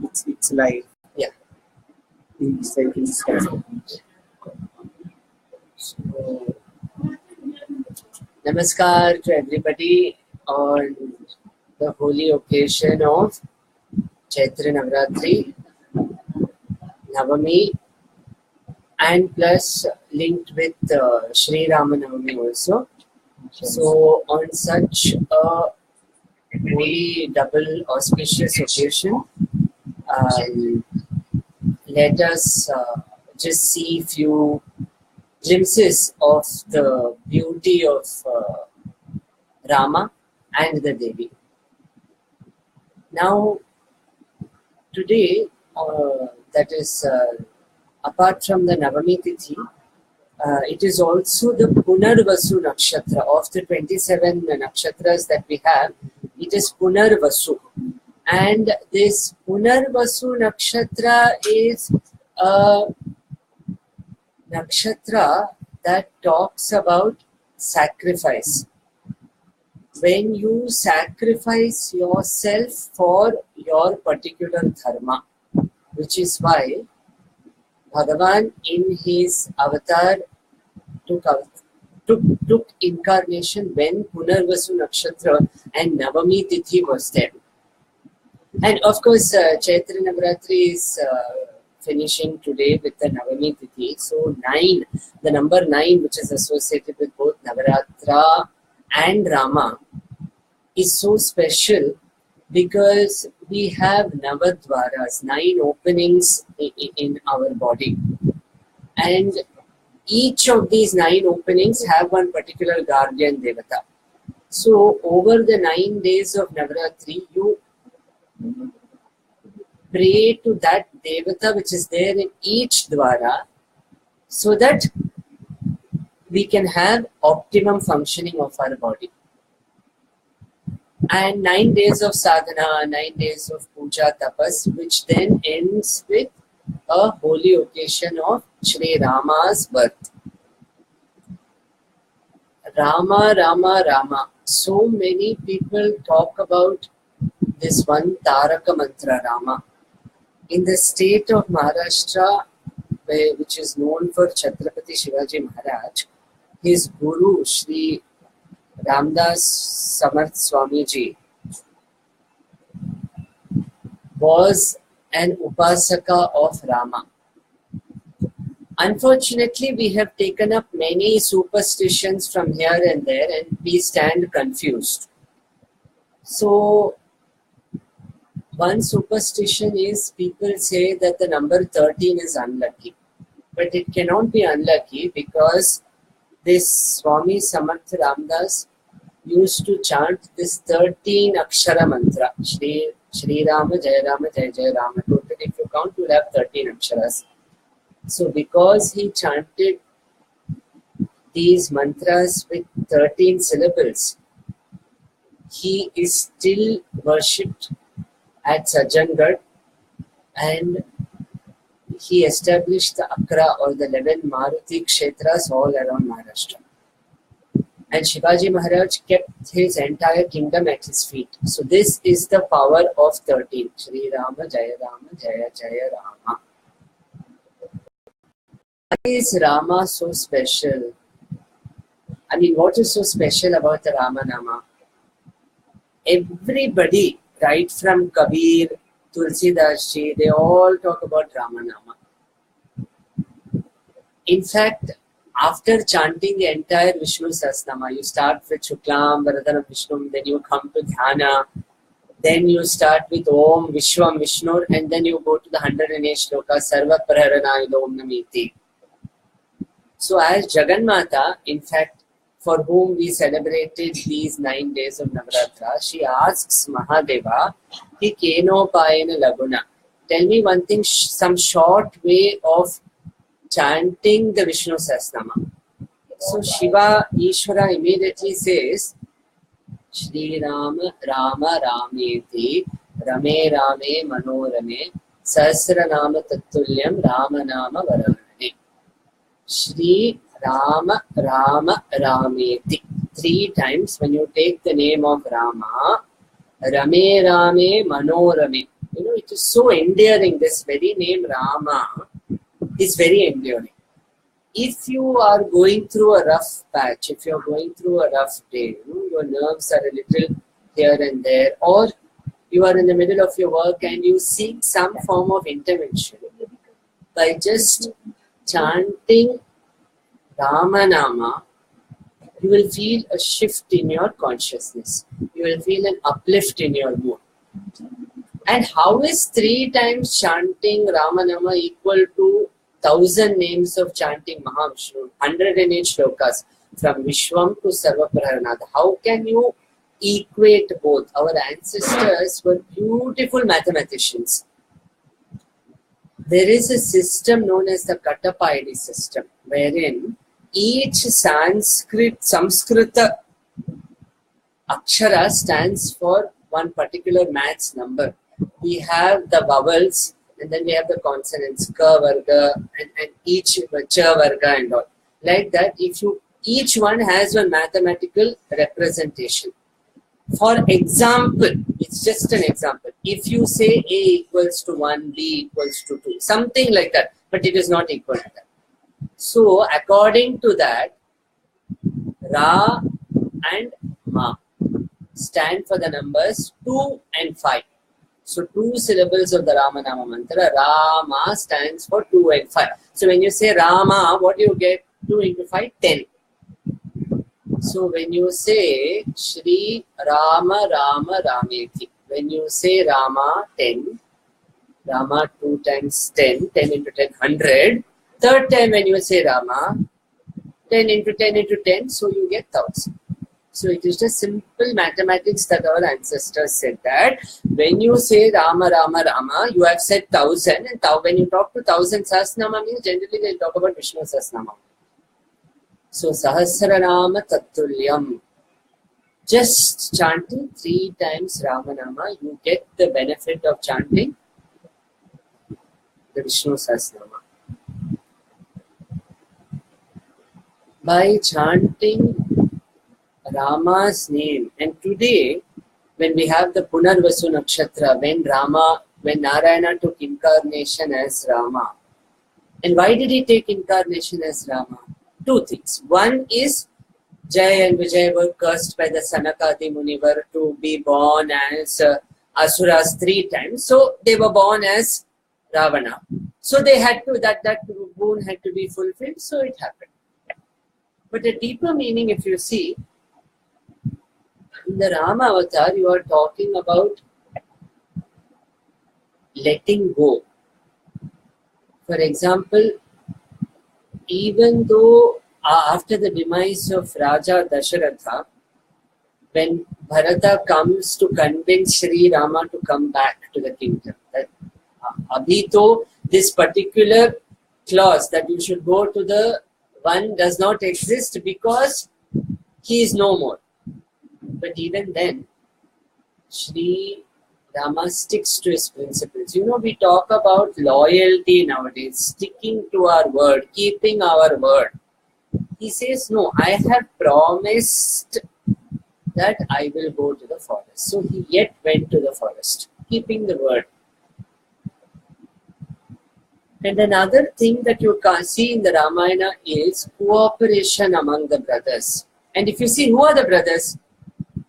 It's live. Yeah. So, Namaskar to everybody on the holy occasion of Chaitra Navratri, Navami, and plus linked with Sri Rama Navami also. So, on such a holy double auspicious occasion, let us just see few glimpses of the beauty of Rama and the Devi. Now, today, that is apart from the Navami Tithi, it is also the Punarvasu Nakshatra. Of the 27 nakshatras that we have, it is Punarvasu. And this Punarvasu Nakshatra is a nakshatra that talks about sacrifice. When you sacrifice yourself for your particular dharma, which is why Bhagavan in his avatar took incarnation when Punarvasu Nakshatra and Navami Tithi was there. And of course, Chaitra Navratri is finishing today with the Navami Tithi. So 9, the number 9, which is associated with both Navratra and Rama, is so special because we have Navadvaras, 9 openings in our body. And each of these 9 openings have one particular guardian devata. So over the 9 days of Navratri, you pray to that devata which is there in each dwara so that we can have optimum functioning of our body. And 9 days of sadhana, 9 days of puja tapas, which then ends with a holy occasion of Shri Rama's birth. Rama, Rama, Rama. So many people talk about this one Taraka mantra, Rama. In the state of Maharashtra, which is known for Chhatrapati Shivaji Maharaj, his guru, Shri Ramdas Samarth Swamiji, was an upasaka of Rama. Unfortunately, we have taken up many superstitions from here and there and we stand confused. So, one superstition is people say that the number 13 is unlucky. But it cannot be unlucky because this Swami Samarth Ramdas used to chant this 13 Akshara mantra. Shri Rama, Jai Rama, Jai Jai Rama. Totally, if you count, you will have 13 Aksharas. So because he chanted these mantras with 13 syllables, he is still worshipped at Sajjangarh, and he established the Akra or the 11 Maruti Kshetras all around Maharashtra. And Shivaji Maharaj kept his entire kingdom at his feet. So this is the power of 13. Shri Rama, Jaya Rama, Jaya Jaya Rama. Why is Rama so special? I mean, what is so special about the Rama Nama? Everybody, right from Kabir, Tulsidas ji, they all talk about Rama Nama. In fact, after chanting the entire Vishnu Sahasranama, you start with Shuklam, Varadanam Vishnu, then you come to Dhyana, then you start with Om Vishwam Vishnu, and then you go to the 108 shloka, Sarva Praharana Om Namiti. So as Jagannatha, in fact, for whom we celebrated these 9 days of Navratra, she asks Mahadeva, Ki Keno Payena Laguna. Tell me one thing, some short way of chanting the Vishnu Sahasranama. So Shiva, Ishvara immediately says, Shri Rama, Rama Rameti, Rame Rame Manorame, Sahasranama Tattulyam, Rama Nama Varavane. Shri Rama, Rama Rameti. 3 times when you take the name of Rama, Rame Rame Manorame. it is so endearing. This very name Rama is very endearing. If you are going through a rough patch, if you are going through a rough day, your nerves are a little here and there, or you are in the middle of your work and you seek some form of intervention, by just chanting Ramanama, you will feel a shift in your consciousness. You will feel an uplift in your mood. And how is 3 times chanting Ramanama equal to 1,000 names of chanting Mahavishnu, 108 shlokas from Vishwam to Sarvapraranada? How can you equate both? Our ancestors were beautiful mathematicians. There is a system known as the Katapayadi system, wherein each Samskrita Akshara stands for one particular maths number. We have the vowels, and then we have the consonants, ka, varga, and each cha, varga, and all. Like that, each one has one mathematical representation. For example, it's just an example. If you say A equals to 1, B equals to 2, something like that, but it is not equal to that. So, according to that, Ra and Ma stand for the numbers 2 and 5. So, 2 syllables of the Ramanama mantra, Rama stands for 2 and 5. So, when you say Rama, what do you get? 2 into 5, 10. So, when you say Shri Rama Rama Rameti, when you say Rama 10, Rama 2 times 10, 10 into 10, 100. Third time when you say Rama, 10 into 10 into 10, so you get 1,000. So it is just simple mathematics that our ancestors said that when you say Rama Rama Rama, you have said 1,000, and when you talk to 1,000 Sahasranama means generally they will talk about Vishnu Sahasranama. So Sahasranama Tattulyam. Just chanting 3 times Ramanama, you get the benefit of chanting the Vishnu Sahasranama. By chanting Rama's name, and today when we have the Punarvasu Nakshatra, when Narayana took incarnation as Rama. And why did he take incarnation as Rama? 2 things. One is Jay and Vijay were cursed by the Sanakadi Munivar to be born as Asuras 3 times. So they were born as Ravana. So they had to, that boon had to be fulfilled, so it happened. But a deeper meaning, if you see, in the Rama avatar, you are talking about letting go. For example, even though after the demise of Raja Dasharatha, when Bharata comes to convince Sri Rama to come back to the kingdom, that Abhito, this particular clause that you should go to the one does not exist because he is no more. But even then, Sri Rama sticks to his principles. We talk about loyalty nowadays, sticking to our word, keeping our word. He says, no, I have promised that I will go to the forest. So he yet went to the forest, keeping the word. And another thing that you can see in the Ramayana is cooperation among the brothers. And if you see, who are the brothers?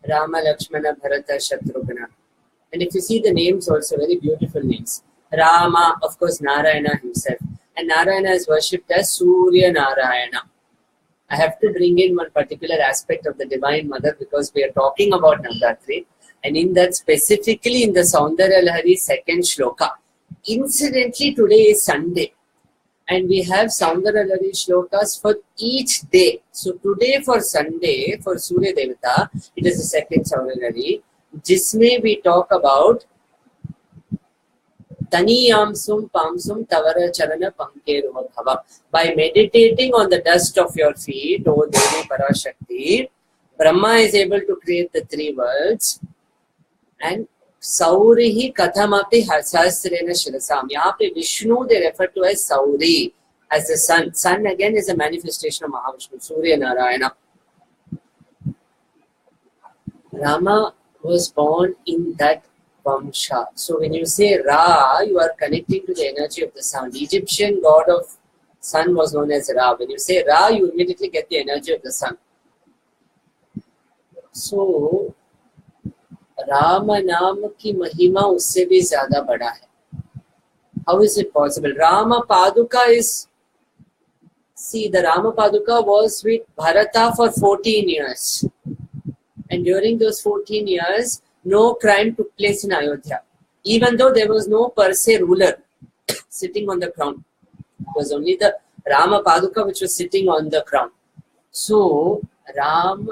Rama, Lakshmana, Bharata, Shatrughna. And if you see the names also, very beautiful names. Rama, of course, Narayana himself. And Narayana is worshipped as Surya Narayana. I have to bring in one particular aspect of the Divine Mother because we are talking about Navratri. And in that, specifically in the Saundarya Lahari 2nd shloka. Incidentally, today is Sunday. And we have Saundarya Lahari shlokas for each day. So today for Sunday, for Surya Devata, it is the 2nd Saundarya Lahari. Jisme we talk about Taniyamsum Pamsum Tavara Charana Pankeruva Bhava. By meditating on the dust of your feet, O Devi Parashakti, Brahma is able to create the 3 worlds. And Saurihi Kathamapi Sahasrena Shirasam. Yahan pe Vishnu they refer to as Sauri, as the sun. Sun again is a manifestation of Mahavishnu, Surya Narayana. Rama was born in that Vamsha. So when you say Ra, you are connecting to the energy of the sun. The Egyptian god of sun was known as Ra. When you say Ra, you immediately get the energy of the sun. So Ram नाम की महिमा उससे भी ज्यादा बड़ा है. How is it possible? Rama Paduka is, see, the Rama Paduka was with Bharata for 14 years. And during those 14 years, no crime took place in Ayodhya. Even though there was no per se ruler sitting on the crown. It was only the Rama Paduka which was sitting on the crown. So, Ram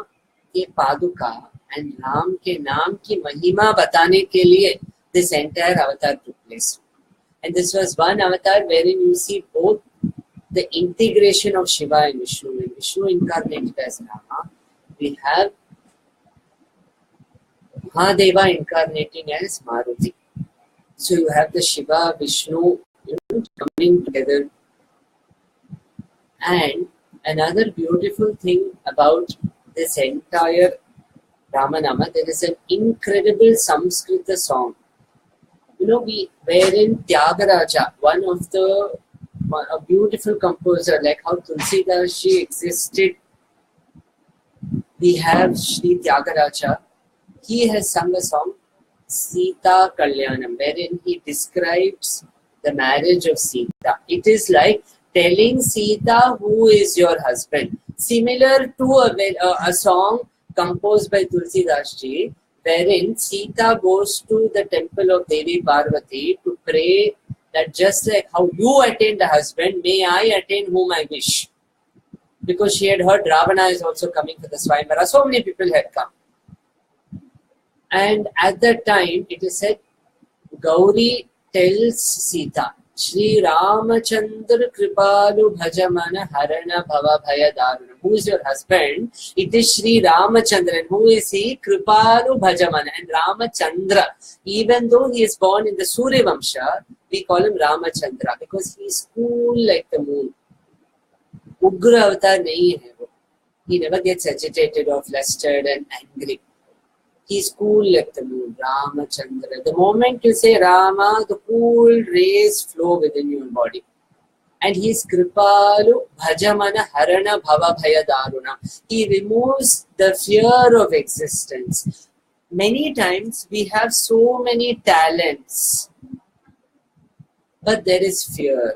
ke Paduka and Ram ke naam ki mahima batane ke liye this entire avatar took place. And this was one avatar wherein you see both the integration of Shiva and Vishnu. When Vishnu incarnated as Rama, we have Mahadeva incarnating as Maruti. So you have the Shiva, Vishnu coming together. And another beautiful thing about this entire Ramanama, there is an incredible Samskrita song. You know, we wherein Tyagaraja, one of the a beautiful composer, like how Tulsidas ji existed. We have Shri Tyagaraja. He has sung a song, Sita Kalyanam, wherein he describes the marriage of Sita. It is like telling Sita who is your husband. Similar to a song composed by Tulsidas ji, wherein Sita goes to the temple of Devi Parvati to pray that just like how you attained a husband, may I attain whom I wish. Because she had heard Ravana is also coming for the Swayamvara. So many people had come. And at that time, it is said, Gauri tells Sita, Shri Ramachandra Kripalu Bhajamana Harana Bhava Bhaya Daruna. Who is your husband? It is Shri Ramachandra. And who is he? Kripalu Bhajamana. And Ramachandra, even though he is born in the Surya Vamsha, we call him Ramachandra because he is cool like the moon. Ugra avatar nahi hai wo. He never gets agitated or flustered and angry. He is cool like the moon, Ramachandra. The moment you say Rama, the cool rays flow within your body. And he is Kripalu Bhajamana Harana Bhava Bhaya Daruna. He removes the fear of existence. Many times we have so many talents, but there is fear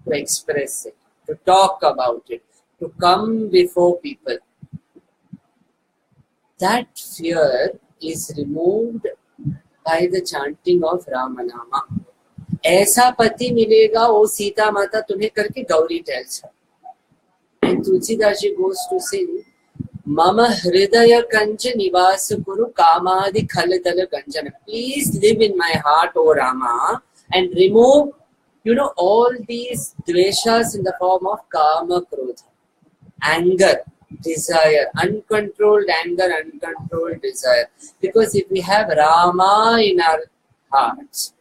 to express it, to talk about it, to come before people. That fear is removed by the chanting of Ramanama. ऐसा पति मिलेगा ओ सीता माता तुम्हें करके Gauri tells her. And Tulsidas ji goes to sing Mama Hridaya Kancha Nivas Kuru Kamadi Khaladala Kanchana. Please live in my heart, O Rama, and remove, all these dveshas in the form of Kama Krodha. Anger, desire, uncontrolled anger, uncontrolled desire. Because if we have Rama in our hearts,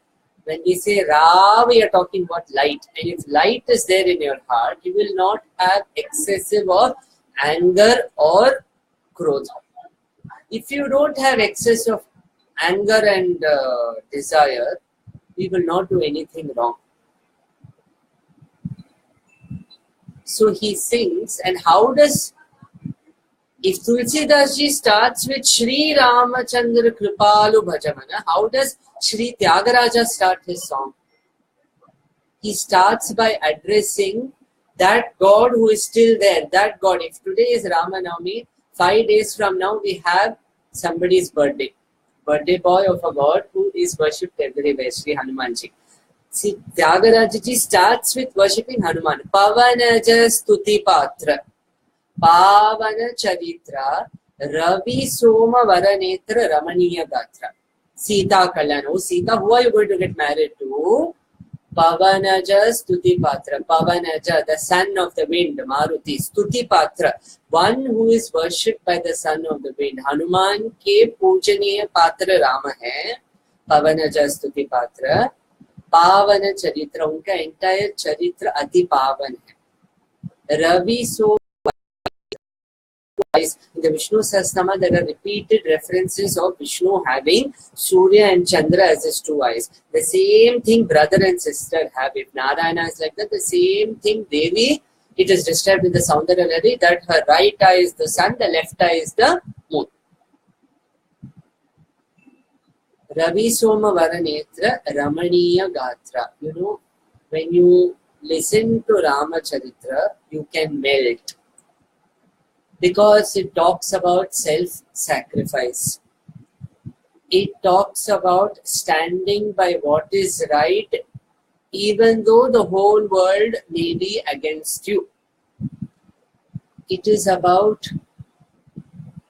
when we say Ra, we are talking about light. And if light is there in your heart, you will not have excessive of anger or krodha. If you don't have excess of anger and desire, we will not do anything wrong. So he sings, and how does, if Tulsidas ji starts with Shri Ramachandra Kripalu Bhajamana, how does Shri Tyagaraja start his song? He starts by addressing that God who is still there, that God. If today is Ramanavami, 5 days from now we have somebody's birthday. Birthday boy of a God who is worshipped everywhere, Shri Hanumanji. See, Tyagaraja ji starts with worshipping Hanuman. Pavanaja Stuti Patra, Pavana Charitra, Ravi Soma Varanetra Ramaniya Gatra. Sita Kalyan. Oh, Sita, who are you going to get married to? Pavanaja Stuti Patra. Pavanaja, the son of the wind, Maruti. Stuti Patra, one who is worshipped by the son of the wind. Hanuman ke Pujaniya Patra Rama hai. Pavanaja Stuti Patra. Pavana Charitra, उनका entire चरित्र अति पावन है. Ravi so eyes. In the Vishnu Sahasranama, there are repeated references of Vishnu having Surya and Chandra as his two eyes. The same thing brother and sister have. If Narayana is like that, the same thing Devi, it is described in the Saundarya Lari that her right eye is the sun, the left eye is the moon. Ravi Soma Varanetra Ramaniya Gatra. You know, when you listen to Ramacharitra, you can melt. Because it talks about self-sacrifice. It talks about standing by what is right, even though the whole world may be against you. It is about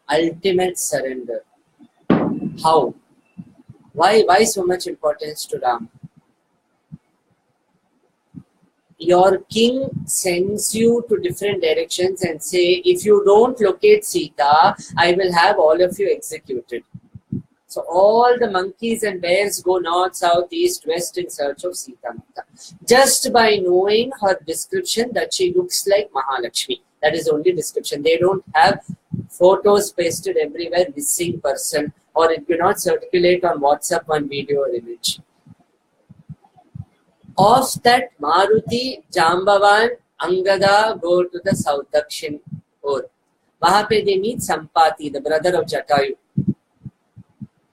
ultimate surrender. How? Why so much importance to Ram? Your king sends you to different directions and say, if you don't locate Sita, I will have all of you executed. So all the monkeys and bears go north, south, east, west in search of Sita Mata. Just by knowing her description that she looks like Mahalakshmi. That is only description. They don't have photos pasted everywhere, missing person, or it cannot circulate on WhatsApp one video or image. Of that, Maruti, Jambavan, Angada go to the south Dakshin or. Wahan pe they meet Sampati, the brother of Jatayu.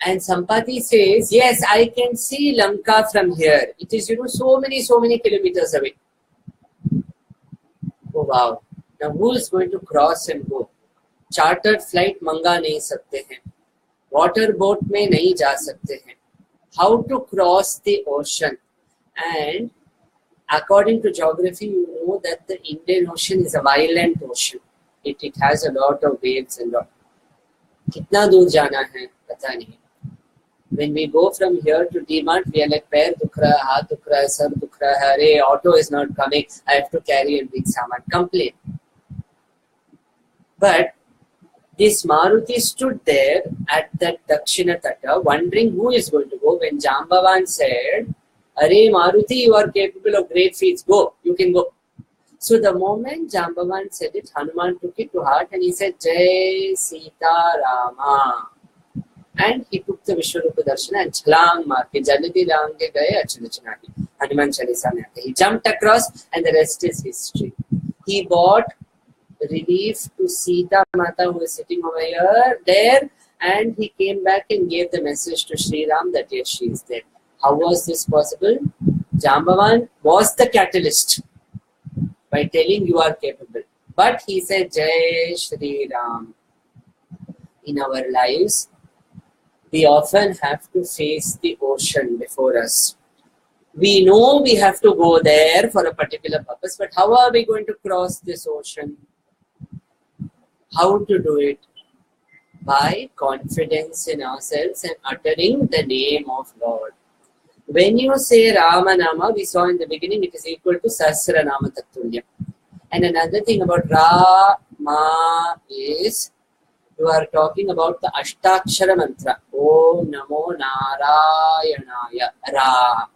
And Sampati says, yes, I can see Lanka from here. It is, so many kilometers away. Oh wow. Now who is going to cross and go? Chartered flight manga nahi sakte hain. Water boat mein nahi ja sakte hain. How to cross the ocean? And according to geography, you know that the Indian Ocean is a violent ocean. It has a lot of waves and all. Kitna dur jana hai? Pata nahi. When we go from here to D-Mart, we are like, pair dukh raha, haath dukh raha, sar dukh raha, hey, auto is not coming, I have to carry a big saman. Complain. But this Maruti stood there at that Dakshina Tata, wondering who is going to go. When Jambavan said, Are Maruti, you are capable of great feats, go, you can go. So the moment Jambavan said it, Hanuman took it to heart and he said, Jai Sita Rama. And he took the Vishwarupa Darshana and chhalang maar ke jaldi lang ke gaye achinachinati. Hanuman Chalisa mein aate. He jumped across and the rest is history. He brought relief to Sita Mata who is sitting over there, and he came back and gave the message to Sri Ram that yes, she is there. How was this possible? Jambavan was the catalyst by telling you are capable. But he said, Jai Shri Ram. In our lives, we often have to face the ocean before us. We know we have to go there for a particular purpose, but how are we going to cross this ocean? How to do it? By confidence in ourselves and uttering the name of Lord. When you say Rama Nama, we saw in the beginning, it is equal to Sahasra Nama Tattulya. And another thing about Rama is, you are talking about the Ashtakshara mantra. Om Namo Narayanaya Ra.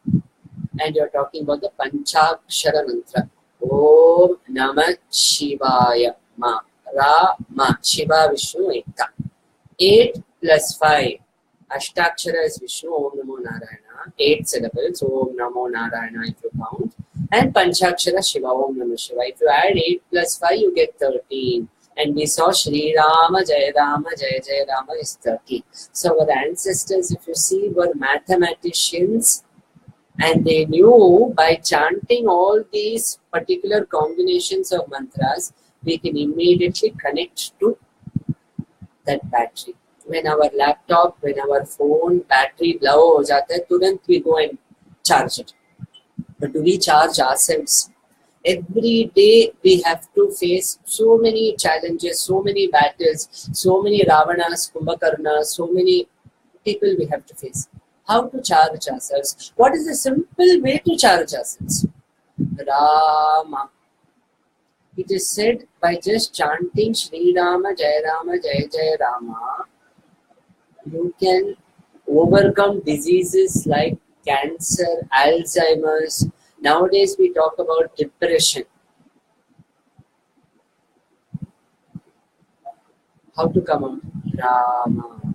And you are talking about the Panchakshara mantra. Om Namah Shivaya Ma. Ra Ma. Shiva Vishnu Ekta. 8 plus 5. Ashtakshara is Vishnu. Om Namo Narayana. 8 syllables. Om Namo Narayana if you count. And Panchakshara Shiva. Om Namah Shiva. If you add 8 plus 5, you get 13. And we saw Shri Rama, Jai Rama, Jai Jai Rama is 30. So our ancestors, if you see, were mathematicians, and they knew by chanting all these particular combinations of mantras, we can immediately connect to that battery. When our laptop, when our phone battery low ho jata hai, turant we go and charge it. But do we charge ourselves? Every day we have to face so many challenges, so many battles, so many Ravanas, Kumbhakarnas, so many people we have to face. How to charge ourselves? What is the simple way to charge ourselves? Rama. It is said by just chanting Shri Rama, Jai Jai Rama, you can overcome diseases like cancer, Alzheimer's. Nowadays, we talk about depression. How to come out? Rama.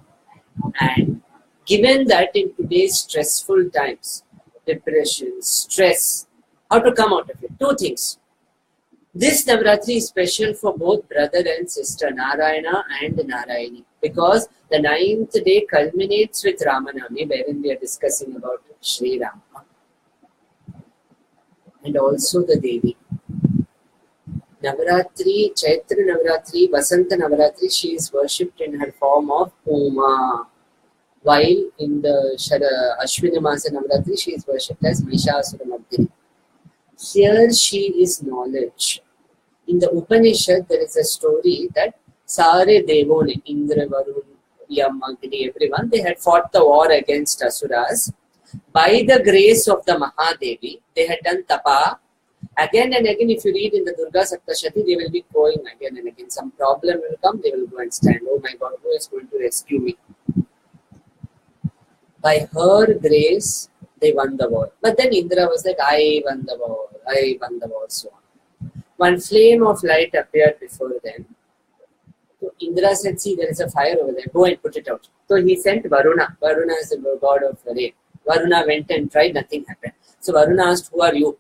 And given that in today's stressful times, depression, stress, how to come out of it? Two things. This Navratri is special for both brother and sister, Narayana and Narayani, because the ninth day culminates with Ramanavami, wherein we are discussing about Sri Rama, and also the Devi. Navratri, Chaitra Navratri, Vasanta Navratri, she is worshipped in her form of Uma, while in the Ashwina Masa Navratri, she is worshipped as Mahishasura Mardini. Here she is knowledge. In the Upanishad, there is a story that Sare Devone, Indra, Varun, Yam, Agni, everyone, they had fought the war against Asuras. By the grace of the Mahadevi, they had done tapa. Again and again, if you read in the Durga Saptashati, they will be going again and again. Some problem will come, they will go and stand. Oh my God, who is going to rescue me? By her grace, they won the war. But then Indra was like, I won the war, so on. One flame of light appeared before them. So Indra said, see, there is a fire over there. Go and put it out. So he sent Varuna. Varuna is the god of rain. Varuna went and tried, nothing happened. So Varuna asked, who are you?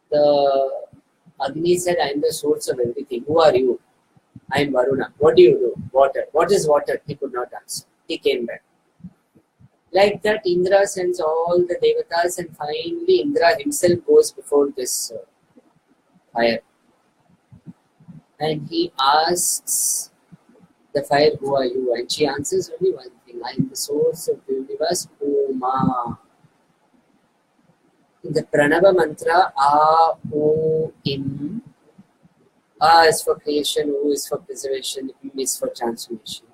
The Agni said, I am the source of everything. Who are you? I am Varuna. What do you do? Water. What is water? He could not answer. He came back. Like that, Indra sends all the devatas, and finally Indra himself goes before this fire. And he asks the fire, who are you? And she answers only one thing, I am the source of the universe, Uma. In the Pranava mantra, A, O, Im. A is for creation, O is for preservation, Im is for transformation.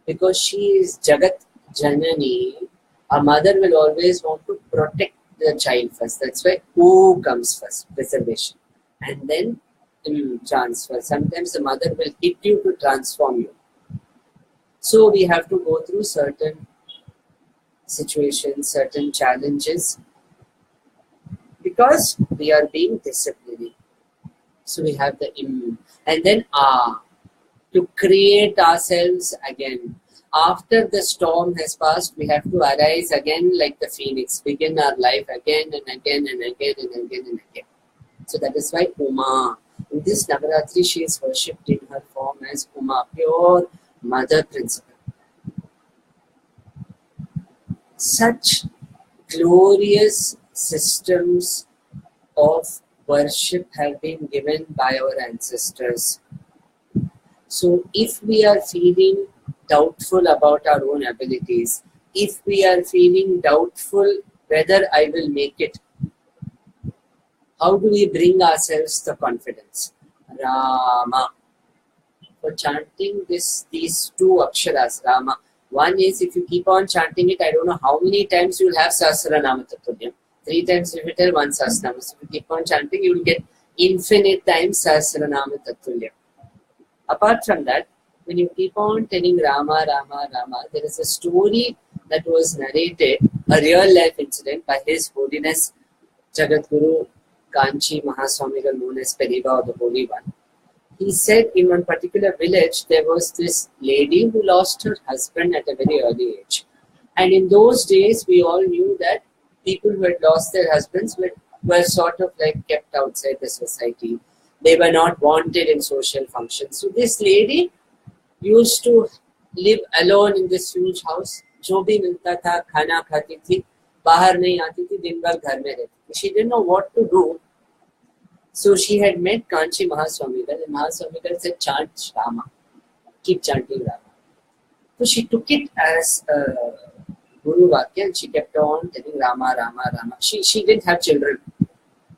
Because she is Jagat Janani, a mother will always want to protect the child first. That's why O comes first, preservation. And then transfer. Sometimes the mother will hit you to transform you. So we have to go through certain situations, certain challenges, because we are being disciplined. So we have the Im. And then A, to create ourselves again. After the storm has passed, we have to arise again like the phoenix, begin our life again and again and again and again and again. So that is why Uma. In this Navaratri, she is worshipped in her form as Uma, pure mother principle. Such glorious systems of worship have been given by our ancestors. So if we are feeling doubtful about our own abilities, if we are feeling doubtful whether I will make it, how do we bring ourselves the confidence? Rama. For chanting these two aksharas, Rama. One is, if you keep on chanting it, I don't know how many times you will have Sahasranama Tatulyam. 3 times if you tell one Sahasranama. So if you keep on chanting, you will get infinite times Sahasranama Tatulyam. Apart from that, when you keep on telling Rama, Rama, Rama, there is a story that was narrated, a real life incident by His Holiness Jagadguru Kanchi Mahaswamigal, known as Periva, or the Holy One. He said in one particular village, there was this lady who lost her husband at a very early age. And in those days, we all knew that people who had lost their husbands were sort of like kept outside the society. They were not wanted in social functions. So this lady used to live alone in this huge house. जो भी मिलता था खाना खाती थी, बाहर नहीं आती थी, दिन भर घर में रहती थी. She didn't know what to do. So she had met Kanchi Mahaswamigal, and Mahaswamigal said, chant Rama. Keep chanting Rama. So she took it as a Guru Vakya, and she kept on telling Rama, Rama, Rama. She didn't have children.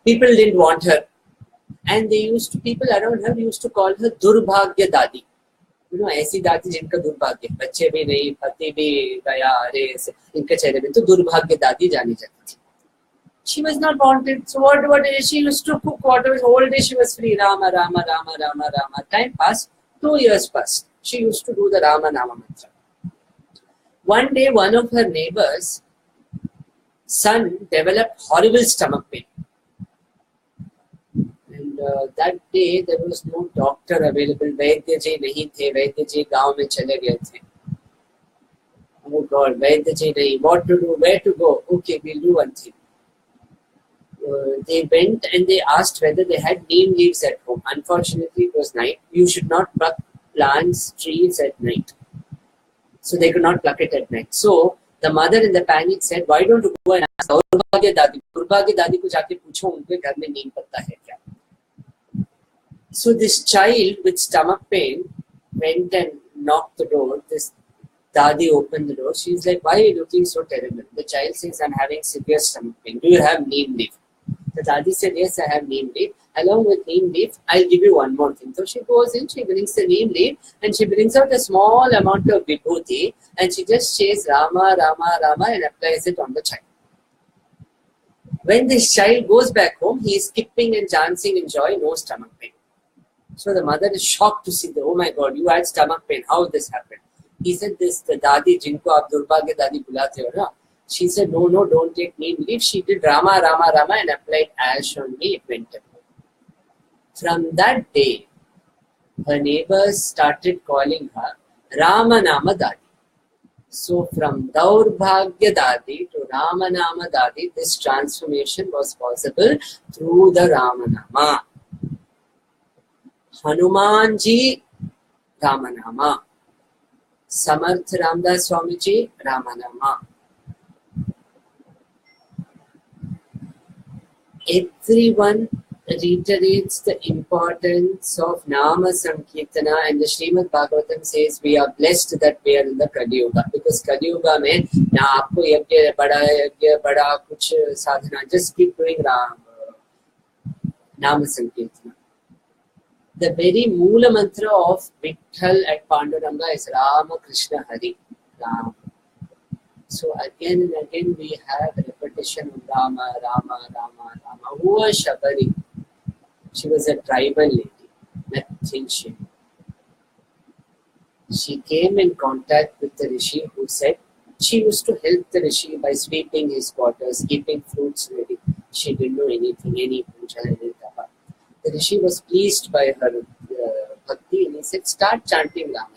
People didn't want her. And people around her used to call her Durbhagya Dadi. You know, ऐसी दादी जिनका दुर्भाग्य, बच्चे भी नहीं, पति भी गया, अरे इनके चेहरे में तो दुर्भाग्य दादी जानी जाती थी. She was not wanted. So what did she used to cook? Whatever, whole day she was free. Rama, Rama, Rama, Rama, Rama. Time passed. 2 years passed. She used to do the Rama Nama mantra. One day, one of her neighbors' son developed horrible stomach pain. And And that day there was no doctor available. Vaidya ji nahi the. Vaidya ji gaon mein chale gaye the. Oh God, Vaidya ji nahi. What to do? Where to go? Okay, we'll do one thing. They went and they asked whether they had neem leaves at home. Unfortunately, it was night. You should not pluck plants, trees at night. So they could not pluck it at night. So the mother in the panic said, why don't you go and ask Durbhagya Dadi? Durbhagya Dadi ko jaake pucho, unke ghar mein neem patta hai kya? So this child with stomach pain went and knocked the door. This Dadi opened the door. She's like, why are you looking so terrible? The child says, I'm having severe stomach pain. Do you have neem leaf? The Dadi said, yes, I have neem leaf. Along with neem leaf, I'll give you one more thing. So she goes in, she brings the neem leaf and she brings out a small amount of vibhuti and she just says Rama, Rama, Rama and applies it on the child. When this child goes back home, he is skipping and dancing in joy, no stomach pain. So the mother is shocked to see that, oh my God, you had stomach pain. How this happened? He said, this, the Dadi, jinko aap Durbhagya Dadi bulate ho na. She said, no, don't take neem leaf. She did Rama, Rama, Rama and applied ash on me. It went away. From that day, her neighbors started calling her Rama Nama Dadi. So from Daurbhagya Dadi to Rama Nama Dadi, this transformation was possible through the Rama Nama. Hanumanji, Rama Nama. Samarth Ramdas Swamiji, Rama Nama. Everyone reiterates the importance of Nama Sankirtana, and the Srimad Bhagavatam says we are blessed that we are in the Kali Yuga, because Kali Yuga mein na aapko yagya bada kuch sadhana, just keep doing Nama Sankirtana. The very Moola mantra of Vitthal at Panduranga is Rama Krishna Hari. Ram. So again and again we have a repetition of Rama, Rama, Rama, Rama. Who was Shabari? She was a tribal lady, nothing she. She came in contact with the Rishi who said she used to help the Rishi by sweeping his quarters, keeping fruits ready. She didn't know anything, any puja, any tapa. The Rishi was pleased by her bhakti and he said, start chanting Rama.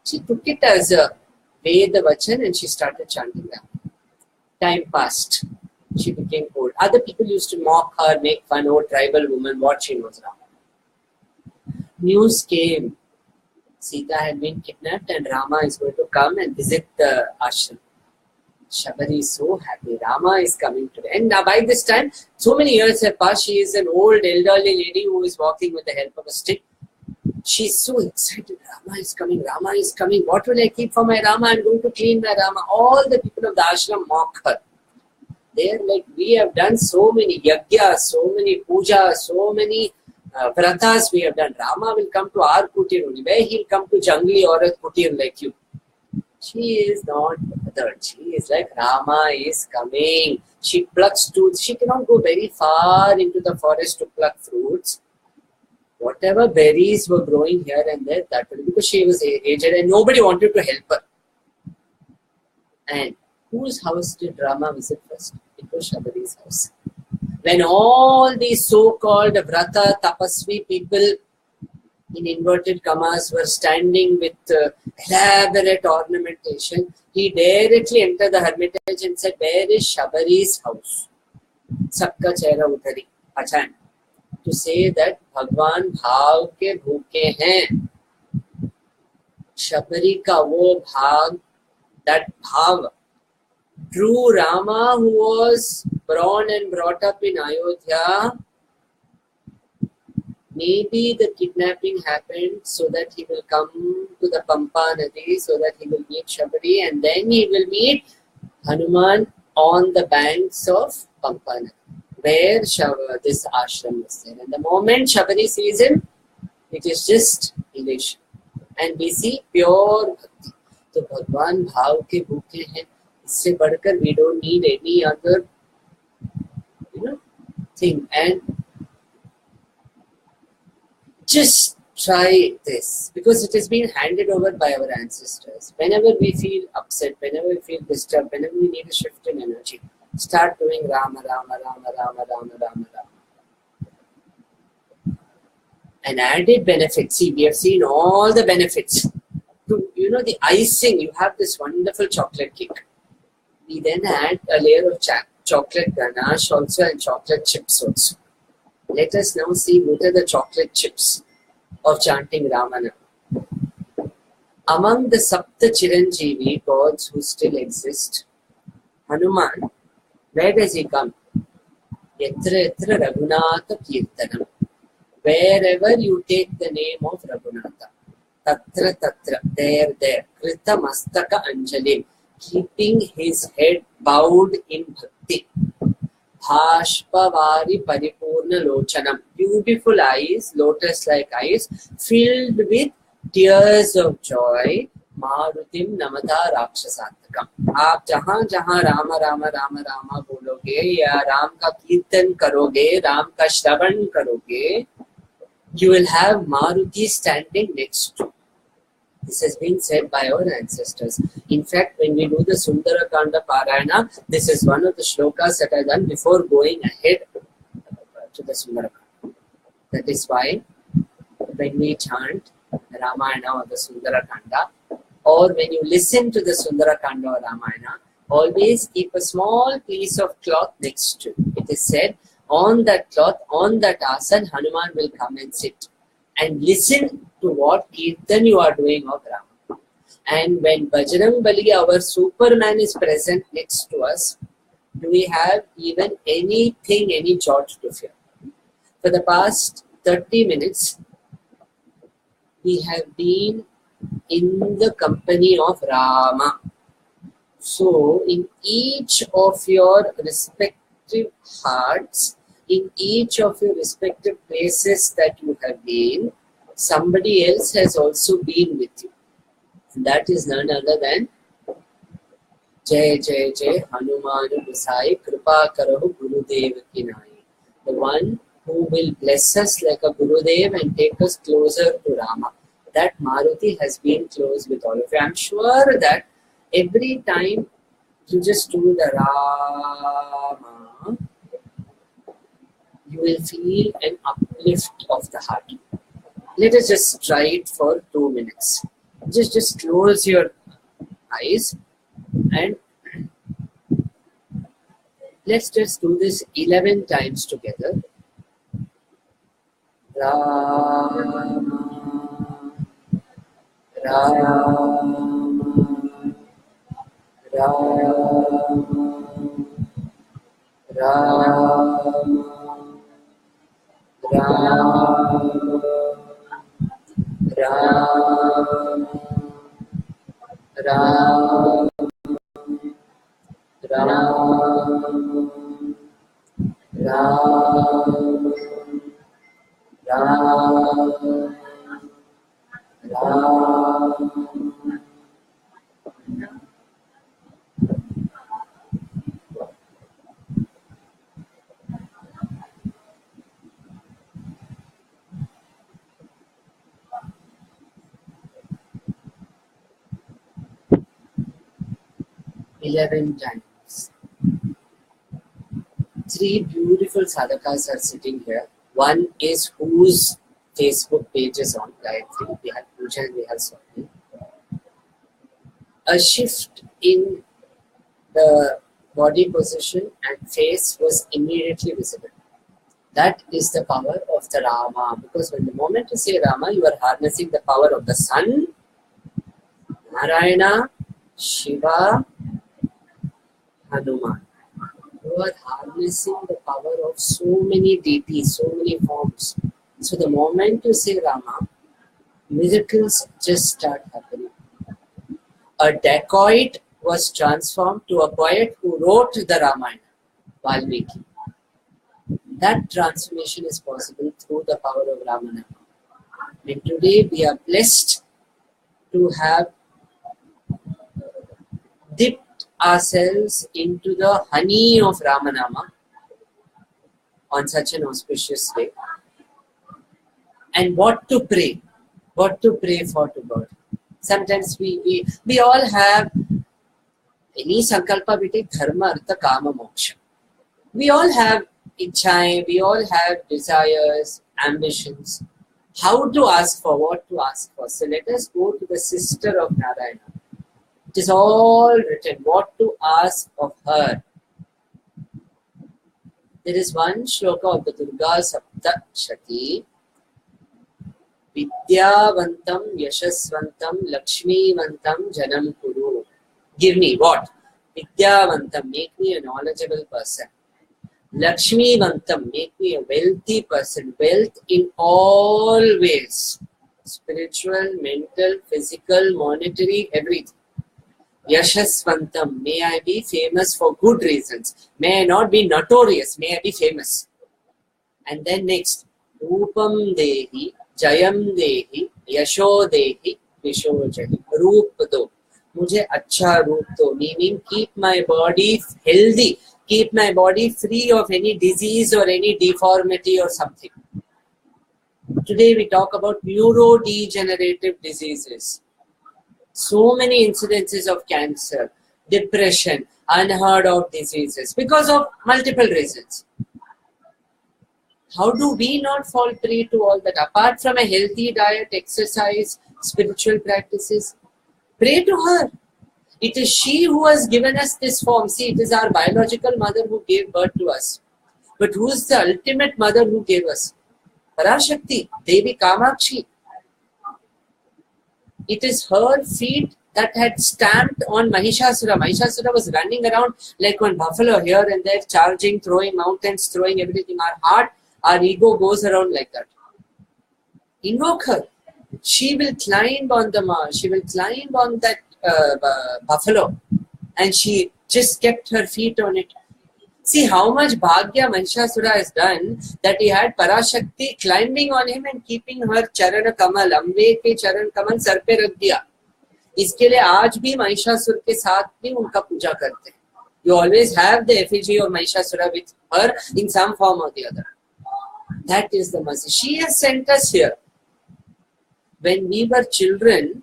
She took it as a Veda Vachan and she started chanting Rama. Time passed. She became old. Other people used to mock her, make fun, oh tribal woman, what she knows Rama. News came. Sita had been kidnapped and Rama is going to come and visit the ashram. Shabari is so happy. Rama is coming today. And now by this time, so many years have passed. She is an old elderly lady who is walking with the help of a stick. She's so excited. Rama is coming. Rama is coming. What will I keep for my Rama? I'm going to clean my Rama. All the people of the ashram mock her. They are like, we have done so many yagyas, so many pujas, so many vratas we have done. Rama will come to our kutir only. Where he'll come to jungli or a kutir like you. She is not bothered. She is like, Rama is coming. She plucks fruits. She cannot go very far into the forest to pluck fruits. Whatever berries were growing here and there, that was because she was aged and nobody wanted to help her. And whose house did Rama visit first? It was Shabari's house. When all these so-called Vrata, Tapasvi people in inverted commas were standing with elaborate ornamentation, he directly entered the hermitage and said, where is Shabari's house? Sabka chehra udhari. Pachan. To say that Bhagwan bhav ke bhuke hain. Shabari ka wo bhag, that bhav. True Rama who was born and brought up in Ayodhya, maybe the kidnapping happened so that he will come to the Pampa Nadi, so that he will meet Shabari and then he will meet Hanuman on the banks of Pampa Nadi, where this ashram is there. And the moment Shabari sees him, it is just elation. And we see pure bhakti. So Bhagwan bhav ke bhuke hain. Isse badhkar we don't need any other thing. And just try this, because it has been handed over by our ancestors. Whenever we feel upset, whenever we feel disturbed, whenever we need a shift in energy, start doing Rama, Rama, Rama, Rama, Rama, Rama, Rama. An added benefit, see, we have seen all the benefits. The icing, you have this wonderful chocolate cake. We then add a layer of chocolate ganache also and chocolate chips also. Let us now see what are the chocolate chips of chanting Ramana. Among the Sapta Chiranjeevi gods who still exist, Hanuman, where does he come? Yatra yatra Raghunatha Kirtanam. Wherever you take the name of Raghunatha, Tatra Tatra, there, Krita Mastaka Anjalim, keeping his head bowed in bhakti. Bhashpavari Paripurna Lochanam, beautiful eyes, lotus-like eyes, filled with tears of joy. Marutim Namata Rakshasatakam. आप जहाँ जहाँ राम राम राम राम बोलोगे या राम का कीर्तन करोगे, राम का श्रवण करोगे, you will have Maruti standing next to. This has been said by our ancestors. In fact, when we do the Sundarakanda Parayana, this is one of the shlokas that I done before going ahead to the Sundarakanda. That is why when we chant Ramayana or the Sundarakanda, or when you listen to the Sundarakanda or Ramayana, always keep a small piece of cloth next to it. It is said, on that cloth, on that asan, Hanuman will come and sit and listen to what Kirtan you are doing of Rama. And when Bajrang Bali, our Superman, is present next to us, do we have even anything, any jot to fear? For the past 30 minutes, we have been in the company of Rama. So, in each of your respective hearts, in each of your respective places that you have been, somebody else has also been with you. And that is none other than Jai Jai Jai Hanumanu Gusai Kripa Karahu Gurudev Kinai. The one who will bless us like a Gurudev and take us closer to Rama. That Maruti has been close with all of you. I am sure that every time you just do the Rama, you will feel an uplift of the heart. Let us just try it for 2 minutes. Just close your eyes and let's just do this 11 times together. Rama, Rama, Rama, Rama, Rama, Rama, Rama, Rama, Rama, Rama. 11 times. 3 beautiful sadhakas are sitting here. One is whose Facebook page is on, Gayatri. We have Puja and we have Swami. A shift in the body position and face was immediately visible. That is the power of the Rama. Because when the moment you say Rama, you are harnessing the power of the sun, Narayana, Shiva, Hanuman. You are harnessing the power of so many deities, so many forms. So the moment you say Rama, miracles just start happening. A dacoit was transformed to a poet who wrote the Ramayana, Valmiki. That transformation is possible through the power of Ramana. And today we are blessed to have dipped ourselves into the honey of Ramanama on such an auspicious day. And what to pray for to God. Sometimes we all have any sankalpa we take dharma, artha, kama, moksha. We all have ichhaye, we all have desires, ambitions. How to ask for, what to ask for. So let us go to the sister of Narayana. It is all written, what to ask of her. There is one shloka of the Durga Saptashati. Vidyavantam yashasvantam lakshmivantam janam kuru. Give me what? Vidyavantam, make me a knowledgeable person. Lakshmivantam, make me a wealthy person. Wealth in all ways. Spiritual, mental, physical, monetary, everything. Yashasvantam, may I be famous for good reasons. May I not be notorious, may I be famous. And then next, Rupam Dehi, Jayam Dehi, Yasho Dehi, Visho Jahi. Roop do. Mujhe acha roop do. Meaning, keep my body healthy. Keep my body free of any disease or any deformity or something. Today we talk about neurodegenerative diseases. So many incidences of cancer, depression, unheard of diseases because of multiple reasons. How do we not fall prey to all that? Apart from a healthy diet, exercise, spiritual practices, pray to her. It is she who has given us this form. See, it is our biological mother who gave birth to us. But who is the ultimate mother who gave us? Parashakti, Devi Kamakshi. It is her feet that had stamped on Mahishasura. Mahishasura was running around like one buffalo here and there, charging, throwing mountains, throwing everything. Our heart, our ego goes around like that. Invoke her. She will climb on the marsh. She will climb on that buffalo. And she just kept her feet on it. See how much bhagya Mahishasura has done that he had Parashakti climbing on him and keeping her charan kamal, Ambe ke charan kamal sar pe rakh diya. इसके लिए आज भी महिषासुर के साथ भी उनका पूजा करते हैं. You always have the effigy of Mahishasura with her in some form or the other. That is the mercy. She has sent us here. When we were children,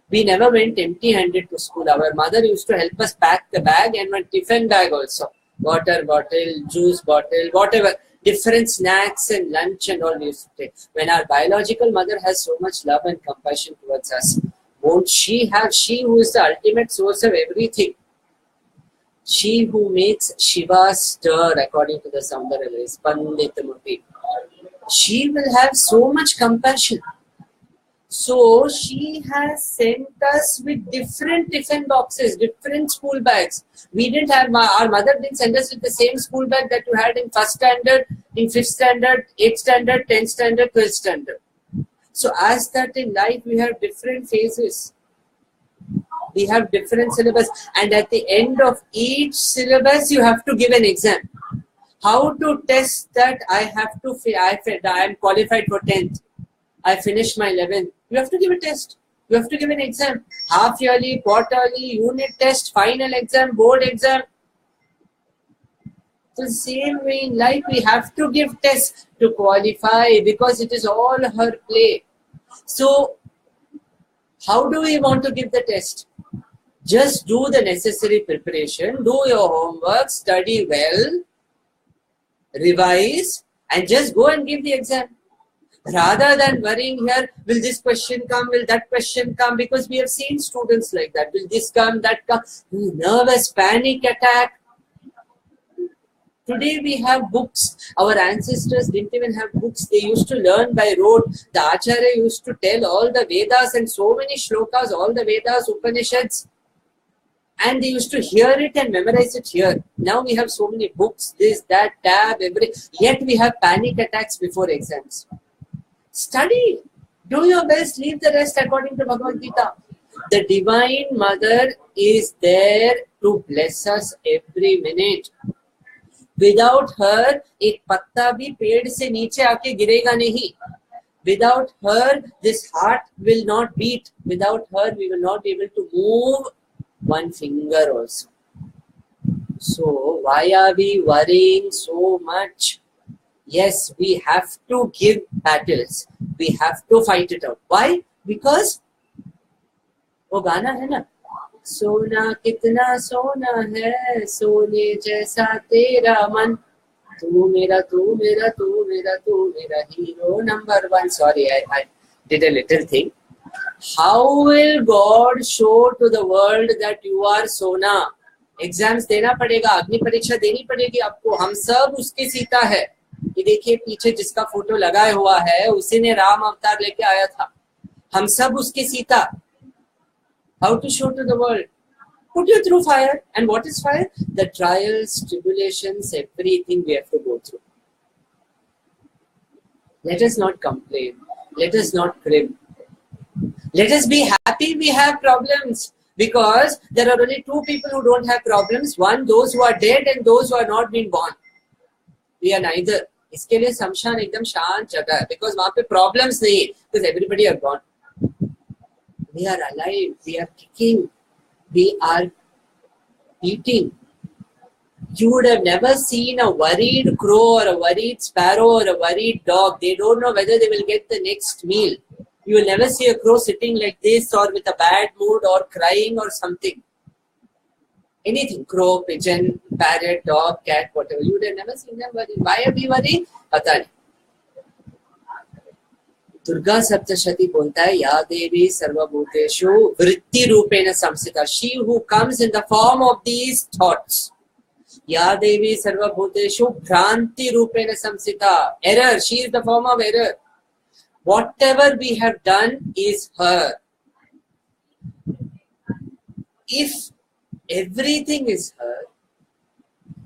we never went empty-handed to school. Our mother used to help us pack the bag and one tiffin bag also. Water bottle, juice bottle, whatever. Different snacks and lunch and all we used to take. When our biological mother has so much love and compassion towards us, won't she have, she who is the ultimate source of everything, she who makes Shiva stir according to the Saundarya, Pandithamurti, she will have so much compassion. So she has sent us with different tiffin boxes, different school bags. We didn't have, our mother didn't send us with the same school bag that you had in 1st standard, in 5th standard, 8th standard, 10th standard, 12th standard. So as that in life we have different phases. We have different syllabus, and at the end of each syllabus you have to give an exam. How to test that? I am qualified for 10th. I finished my 11th. You have to give a test. You have to give an exam. Half yearly, quarterly, unit test, final exam, board exam. So the same way in life we have to give tests to qualify because it is all her play. So how do we want to give the test? Just do the necessary preparation, do your homework, study well, revise, and just go and give the exam. Rather than worrying here, will this question come, will that question come? Because we have seen students like that. Will this come, that come? Nervous, panic attack. Today we have books. Our ancestors didn't even have books. They used to learn by rote. The Acharya used to tell all the Vedas and so many shlokas, all the Vedas, Upanishads. And they used to hear it and memorize it here. Now we have so many books, this, that, tab, yet we have panic attacks before exams. Study. Do your best. Leave the rest according to Bhagavad Gita. The Divine Mother is there to bless us every minute. Without her, एक पत्ता भी पेड़ से नीचे आके गिरेगा नहीं. Without her, this heart will not beat. Without her, we will not be able to move one finger also. So why are we worrying so much? Yes, we have to give battles. We have to fight it out. Why? Because वो गाना है ना, सोना कितना सोना है, सोने जैसा तेरा मन, तू मेरा hero number one. Sorry, I did a little thing. How will God show to the world that you are Sona? Exams देना पड़ेगा, अग्नि परीक्षा देनी पड़ेगी आपको. हम सब उसकी सीता है. ये देखिए पीछे जिसका फोटो लगाया हुआ है उसी ने राम अवतार लेके आया था. हम सब उसकी Sita. How to show to the world? Put you through fire. And what is fire? The trials, tribulations, everything we have to go through. Let us not complain. Let us not crib. Let us be happy we have problems. Because there are only two people who don't have problems. One, those who are dead, and those who are not been born. We are neither. इसके लिए शमशान एकदम शांत जगह है. Because वहाँ पे problems नहीं है. Because everybody are gone. We are alive. We are kicking. We are eating. You would have never seen a worried crow or a worried sparrow or a worried dog. They don't know whether they will get the next meal. You will never see a crow sitting like this or with a bad mood or crying or something. Anything, crow, pigeon, parrot, dog, cat, whatever. You would have never seen them worry. Why are we worried? पता नहीं. दुर्गा सप्तशती बोलता है या देवी सर्वभूतेषु वृत्ति रूपेण संस्थिता. She who comes in the form of these thoughts. या देवी सर्वभूतेषु भ्रांति रूपेण संस्थिता. Error. She is the form of error. Whatever we have done is her. If everything is her,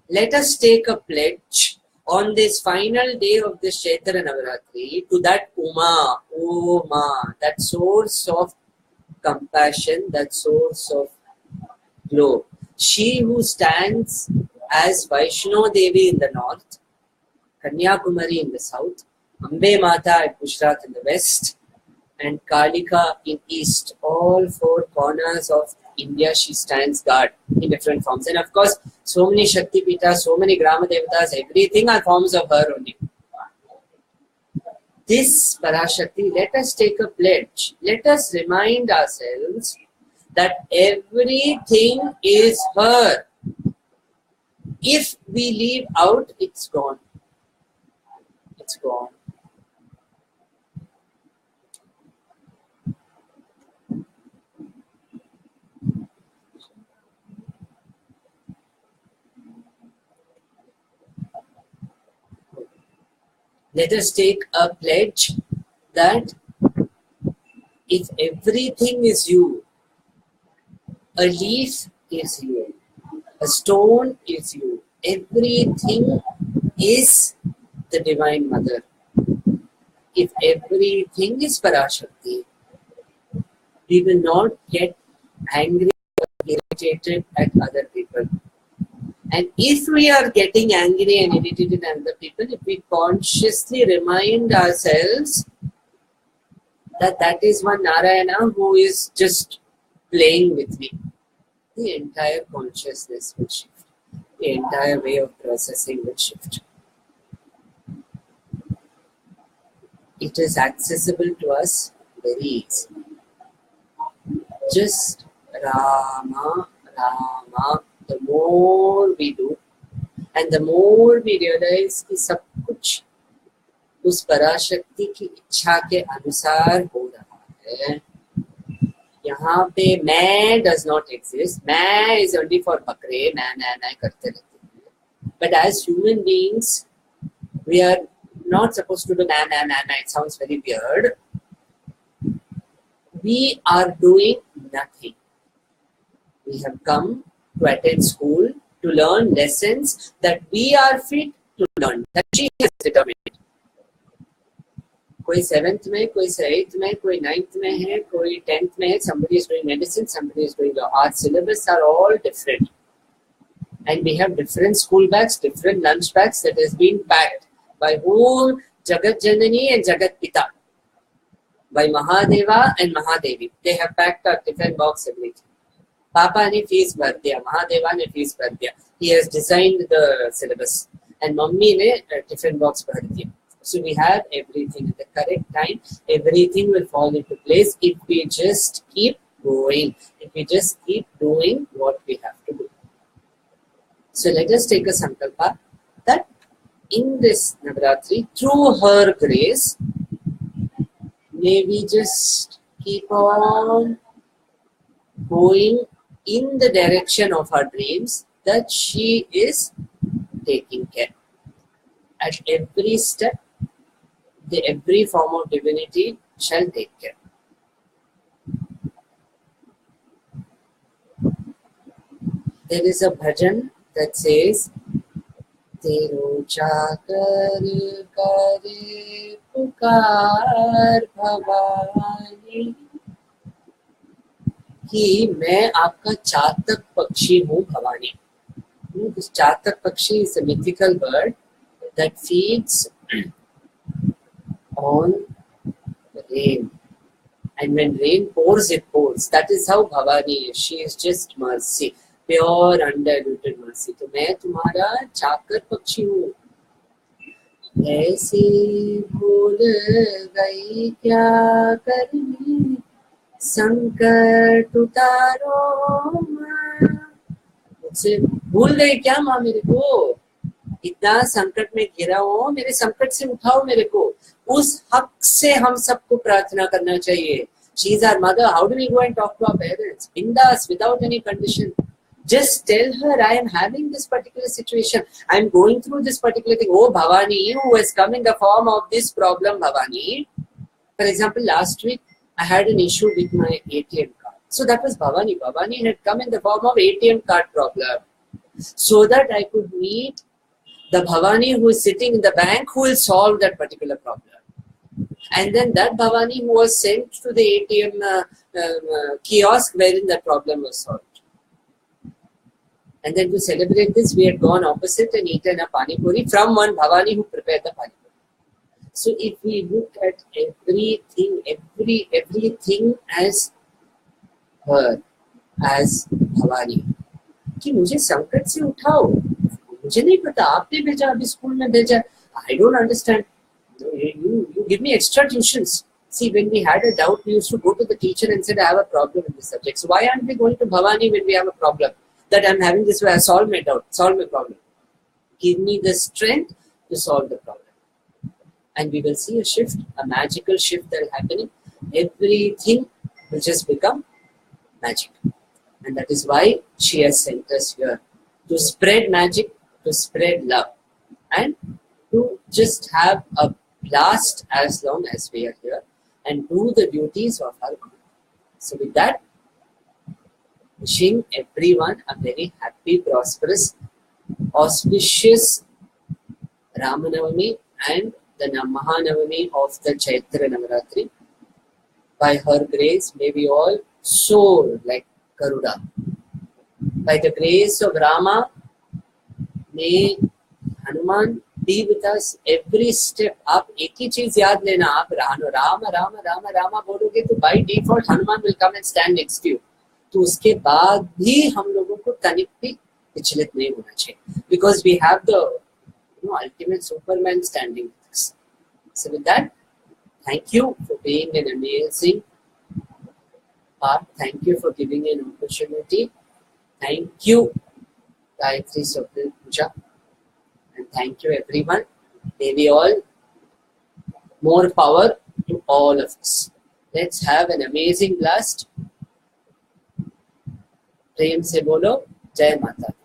let us take a pledge on this final day of the Chaitra Navratri to that Uma, that source of compassion, that source of glow. She who stands as Vaishno Devi in the north, Kanyakumari in the south, Ambe Mata at Gujarat in the west, and Kalika in east. All four corners of India she stands guard in different forms. And of course, so many Shakti Pitas, so many Grama Devatas, everything are forms of her only. This Parashakti, let us take a pledge. Let us remind ourselves that everything is her. If we leave out, it's gone. It's gone. Let us take a pledge that if everything is you, a leaf is you, a stone is you, everything is the Divine Mother. If everything is Parashakti, we will not get angry or irritated at other people. And if we are getting angry and irritated at other people, if we consciously remind ourselves that that is one Narayana who is just playing with me, the entire consciousness will shift. The entire way of processing will shift. It is accessible to us very easily. Just Rama, Rama. The more we do, and the more we realize कि सब कुछ उस पराशक्ति की इच्छा के अनुसार हो रहा है. यहाँ पे मैं does not exist. मैं is only for बकरे. मैं करते रहते हैं. But as human beings, we are not supposed to do मैं. It sounds very weird. We are doing nothing. We have come to attend school, to learn lessons that we are fit to learn, that she has determined. कोई 7th में, कोई 8th में, कोई 9th में है, कोई 10th में है. Somebody is doing medicine, somebody is doing law. Our syllabus are all different. And we have different school bags, different lunch bags that has been packed. By whom? Jagat Janani and Jagat Pita. By Mahadeva and Mahadevi. They have packed our tiffin box, everything. Papa ने fees भर दिया, महादेवा ने fees भर दिया. He has designed the syllabus. And mummy ने tiffin box भर दिया. So we have everything at the correct time. Everything will fall into place if we just keep going. If we just keep doing what we have to do. So let us take a sankalpa that in this Navratri, through her grace, may we just keep on going in the direction of our dreams that she is taking care. At every step, every form of divinity shall take care. There is a bhajan that says, Tero chakar kare pukar bhavani, कि मैं आपका चातक पक्षी हूँ Bhavani. This चातक पक्षी is a mythical bird that feeds on rain, and when rain pours, it pours. That is how Bhavani is. She is just mercy, pure undiluted mercy. तो मैं तुम्हारा चाकर पक्षी हूँ. ऐसे भूल गई क्या करनी, संकट उतारो माँ. मुझसे भूल गई क्या माँ मेरे को? इतना संकट में घिरा हो, मेरे संकट से उठाओ मेरे को. उस हक से हम सबको प्रार्थना करना चाहिए. She is our mother. How do we go and talk to our parents? Bindas, without any condition. Just tell her, I am having this particular situation. I am going through this particular thing. Oh, Bhavani, who has come in the form of this problem, Bhavani. For example, last week, I had an issue with my ATM card. So that was Bhavani. Bhavani had come in the form of ATM card problem. So that I could meet the Bhavani who is sitting in the bank who will solve that particular problem. And then that Bhavani who was sent to the ATM kiosk wherein that problem was solved. And then to celebrate this, we had gone opposite and eaten a pani puri from one Bhavani who prepared the pani puri. So if we look at everything as her, as Bhavani, कि मुझे संकट से उठाओ, मुझे नहीं पता, आपने भेजा, अभी स्कूल में भेजा. I don't understand. You give me extra tuitions. See, when we had a doubt, we used to go to the teacher and said, I have a problem in this subject. So why aren't we going to Bhavani when we have a problem? That I'm having this way, solve my doubt, solve my problem. Give me the strength to solve the problem. And we will see a shift, a magical shift that is happening. Everything will just become magic. And that is why she has sent us here. To spread magic, to spread love. And to just have a blast as long as we are here. And do the duties of our Guru. So with that, wishing everyone a very happy, prosperous, auspicious Ramanavami and the Mahanavami of the Chaitra Navratri. By her grace, may we all soar like Garuda. By the grace of Rama, may Hanuman be with us every step. आप एक ही चीज याद लेना, आप राम राम राम राम बोलोगे तो by default Hanuman will come and stand next to you. तो उसके बाद भी हम लोगों को तनिक भी विचलित नहीं होना चाहिए. Because we have the ultimate Superman standing with us. So with that, thank you for being an amazing part. Thank you for giving an opportunity. Thank you, Gayatri Swapnil Puja. And thank you everyone. May we all, more power to all of us. Let's have an amazing blast. प्रेम से बोलो जय माता दी.